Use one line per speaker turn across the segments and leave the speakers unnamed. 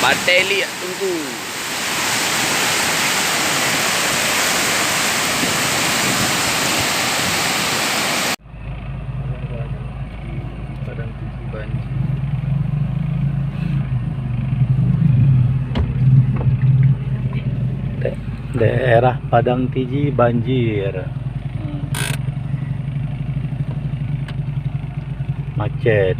Bateli tunggu. Padang Tiji banjir.
Daerah Padang Tiji banjir. Macet.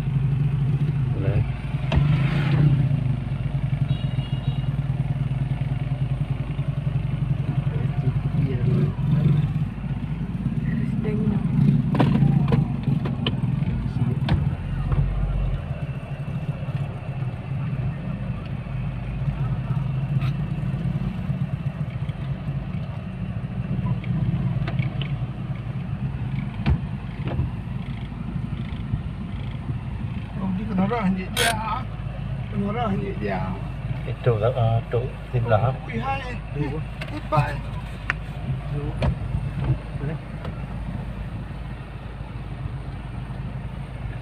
Kenarah dia.
Itu tu sebelah.
Hai. Bye.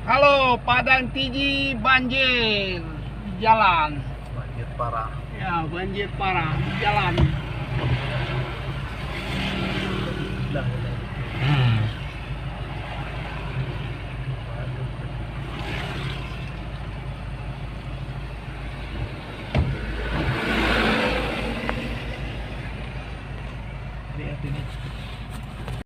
Halo, Padang Tiji banjir di jalan.
Banjir parah.
Ya, banjir parah di jalan.